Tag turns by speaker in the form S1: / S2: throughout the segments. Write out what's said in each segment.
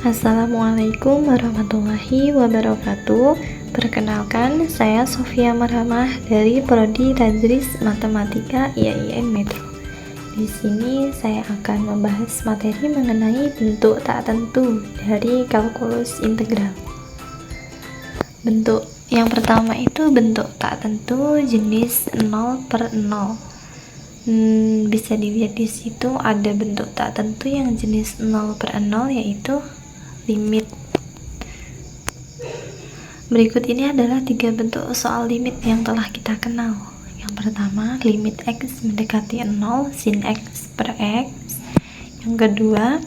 S1: Assalamualaikum warahmatullahi wabarakatuh. Perkenalkan, saya Sofia Marhamah dari Prodi Tadris Matematika IAIN Metro. Di sini saya akan membahas materi mengenai bentuk tak tentu dari kalkulus integral. Bentuk yang pertama itu bentuk tak tentu jenis 0/0. Bisa dilihat di situ ada bentuk tak tentu yang jenis 0/0, yaitu limit. Berikut ini adalah 3 bentuk soal limit yang telah kita kenal. Yang pertama, limit x mendekati 0 sin x per x. Yang kedua,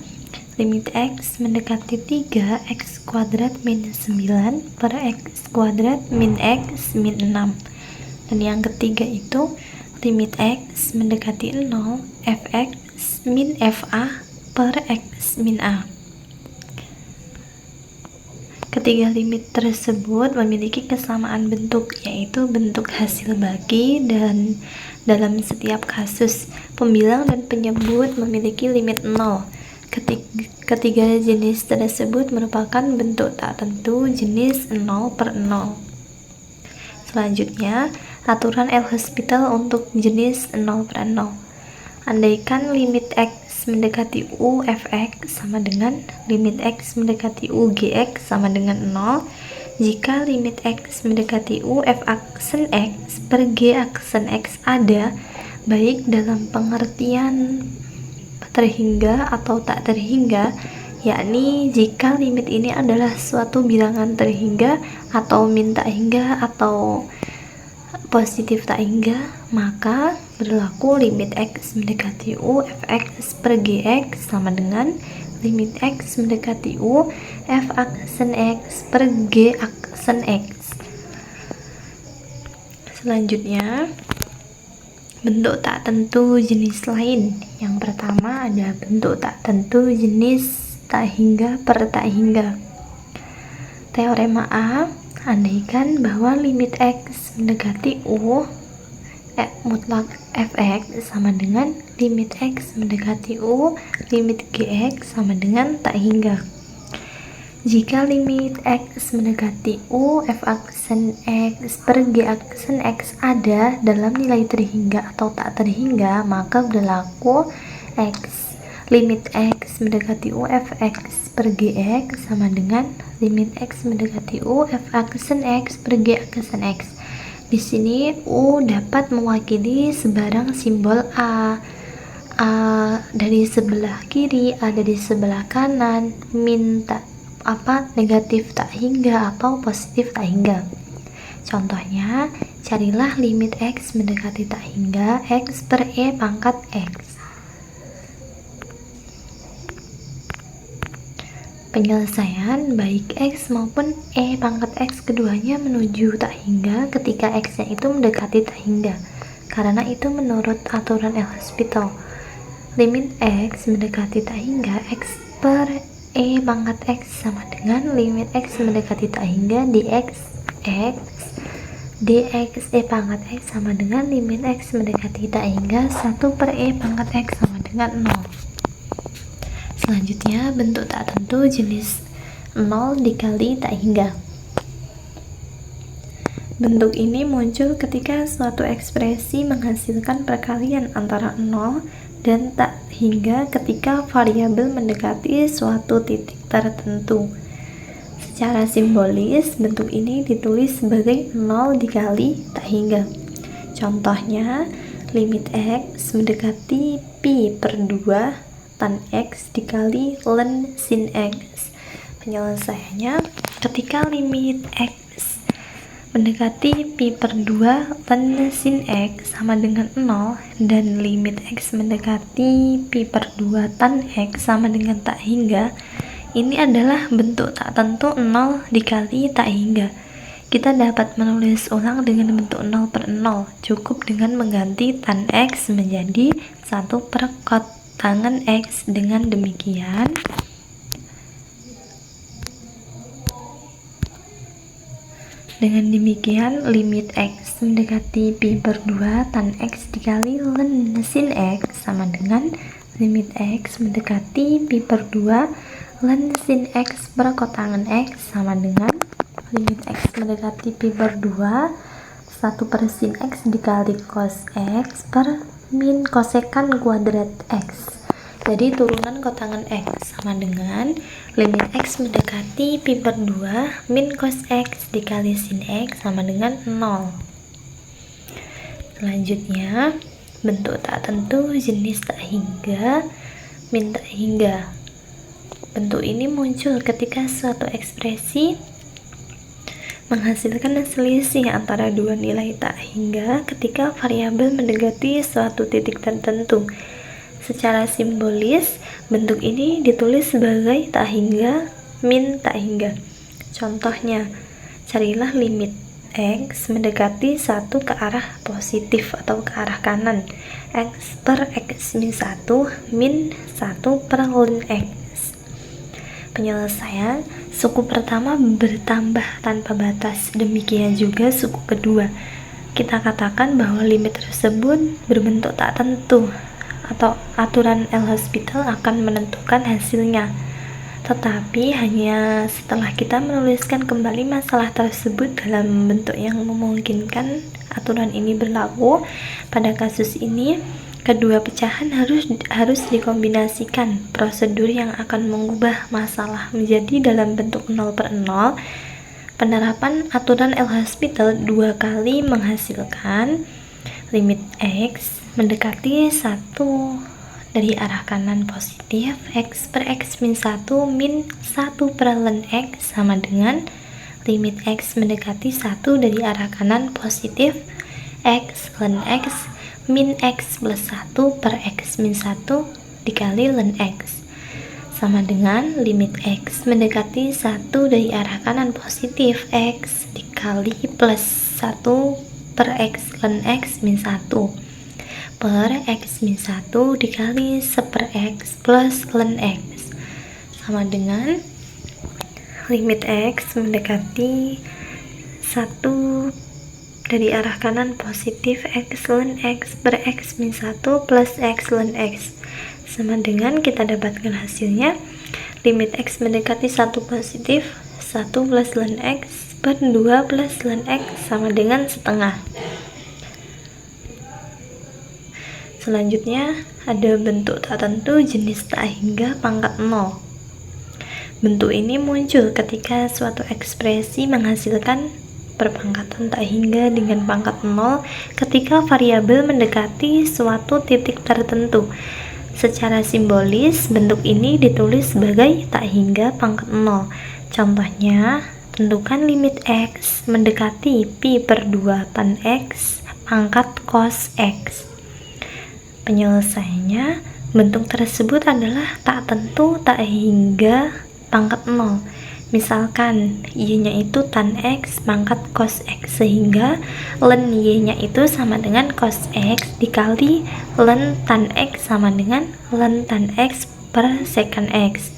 S1: limit x mendekati 3 x kuadrat min 9 per x kuadrat min x min 6. Dan yang ketiga itu limit x mendekati 0 fx min fa per x min a. Ketiga limit tersebut memiliki kesamaan bentuk, yaitu bentuk hasil bagi, dan dalam setiap kasus pembilang dan penyebut memiliki limit 0. Ketiga jenis tersebut merupakan bentuk tak tentu jenis 0/0. Selanjutnya, aturan L'Hospital untuk jenis 0/0. Andaikan limit x mendekati u fx sama dengan limit x mendekati u gx sama dengan 0, jika limit x mendekati u f aksen x per g aksen x ada, baik dalam pengertian terhingga atau tak terhingga, yakni jika limit ini adalah suatu bilangan terhingga atau min tak hingga atau positif tak hingga, maka berlaku limit x mendekati u fx per gx sama dengan limit x mendekati u f aksen x per g aksen x. Selanjutnya, bentuk tak tentu jenis lain. Yang pertama ada bentuk tak tentu jenis tak hingga per tak hingga. Teorema A, andaikan bahwa limit x mendekati u mutlak fx sama dengan limit x mendekati u limit gx sama dengan tak hingga. Jika limit x mendekati u f aksen x per g aksen x ada dalam nilai terhingga atau tak terhingga, maka berlaku limit x mendekati u fx per gx sama dengan limit x mendekati u f aksen x per g aksen x. Di sini u dapat mewakili sebarang simbol a dari sebelah kiri, a dari sebelah kanan, min negatif tak hingga atau positif tak hingga. Contohnya, carilah limit x mendekati tak hingga x per e pangkat x. Penyelesaian baik x maupun e pangkat x keduanya menuju tak hingga ketika x-nya itu mendekati tak hingga, karena itu menurut aturan L'Hospital. Limit x mendekati tak hingga x per e pangkat x sama dengan limit x mendekati tak hingga dx e pangkat x sama dengan limit x mendekati tak hingga 1 per e pangkat x sama dengan 0. Selanjutnya, bentuk tak tentu jenis 0 dikali tak hingga. Bentuk ini muncul ketika suatu ekspresi menghasilkan perkalian antara 0 dan tak hingga ketika variabel mendekati suatu titik tertentu. Secara simbolis, bentuk ini ditulis sebagai 0 dikali tak hingga. Contohnya, limit x mendekati pi per 2 tan x dikali len sin x. Penyelesaiannya, ketika limit x mendekati pi per 2 len sin x sama dengan 0 dan limit x mendekati pi per 2 tan x sama dengan tak hingga, ini adalah bentuk tak tentu 0 dikali tak hingga. Kita dapat menulis ulang dengan bentuk 0/0, cukup dengan mengganti tan x menjadi 1 per kot tangan x. Dengan demikian, limit x mendekati pi per 2 tan x dikali len sin x sama dengan limit x mendekati pi per 2 len sin X per kotangan X sama dengan limit X mendekati pi per 2 1 per sin X dikali cos X per min kosekan kuadrat X. Jadi turunan kotangan X sama dengan limit X mendekati pi per 2 min cos X dikali sin X sama dengan 0. Selanjutnya, bentuk tak tentu jenis tak hingga min tak hingga. Bentuk ini muncul ketika suatu ekspresi menghasilkan selisih antara dua nilai tak hingga ketika variabel mendekati suatu titik tertentu. Secara simbolis, bentuk ini ditulis sebagai tak hingga min tak hingga. Contohnya, carilah limit X mendekati 1 ke arah positif atau ke arah kanan. X per X min 1 min 1 per ln X. Penyelesaian, suku pertama bertambah tanpa batas, demikian juga suku kedua. Kita katakan bahwa limit tersebut berbentuk tak tentu atau aturan L'Hospital akan menentukan hasilnya. Tetapi hanya setelah kita menuliskan kembali masalah tersebut dalam bentuk yang memungkinkan aturan ini berlaku. Pada kasus ini, kedua pecahan harus dikombinasikan. Prosedur yang akan mengubah masalah menjadi dalam bentuk 0 per 0. Penerapan aturan L'Hospital 2 kali menghasilkan limit X mendekati 1 dari arah kanan positif X per X min 1 min 1 per ln X sama dengan limit X mendekati 1 dari arah kanan positif X ln X min X plus 1 per X min 1 dikali ln X sama dengan limit X mendekati 1 dari arah kanan positif X dikali plus 1 per X ln X min 1 per X min 1 dikali 1 per X plus ln X sama dengan limit X mendekati 1 dari arah kanan positif X ln X per X min 1 plus X ln X sama dengan kita dapatkan hasilnya limit X mendekati 1 positif 1 plus ln X per 2 plus ln X sama dengan setengah. Selanjutnya ada bentuk tak tentu jenis tak hingga pangkat 0. Bentuk ini muncul ketika suatu ekspresi menghasilkan perpangkatan tak hingga dengan pangkat 0 ketika variabel mendekati suatu titik tertentu. Secara simbolis, bentuk ini ditulis sebagai tak hingga pangkat 0. Contohnya, tentukan limit X mendekati pi per 2 tan X pangkat cos X. Penyelesaiannya, bentuk tersebut adalah tak tentu tak hingga pangkat 0. Misalkan y-nya itu tan X pangkat cos X sehingga ln y-nya itu sama dengan cos X dikali ln tan X sama dengan ln tan X per sekan X.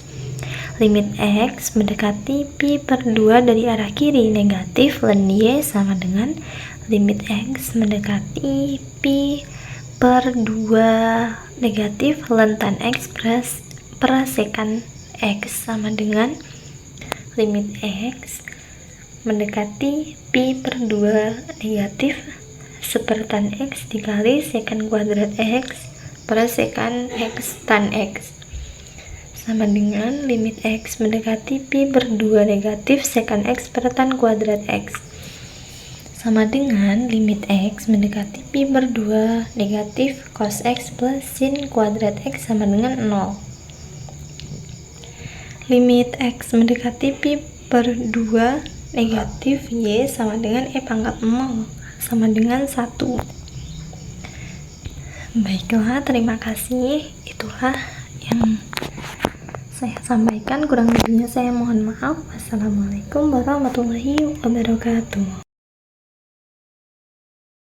S1: Limit X mendekati pi per 2 dari arah kiri negatif ln y sama dengan limit X mendekati pi per 2 negatif ln tan X per sekan X sama dengan limit X mendekati pi per 2 negatif 1 tan X dikali sekan kuadrat X per sekan X tan X sama dengan limit X mendekati pi per 2 negatif sekan X per tan kuadrat X sama dengan limit X mendekati pi per 2 negatif cos X plus sin kuadrat X sama dengan 0. Limit X mendekati pi per 2 negatif Y sama dengan E pangkat 0 sama dengan 1. Baiklah, terima kasih. Itulah yang saya sampaikan. Kurang lebihnya saya mohon maaf. Wassalamualaikum warahmatullahi wabarakatuh.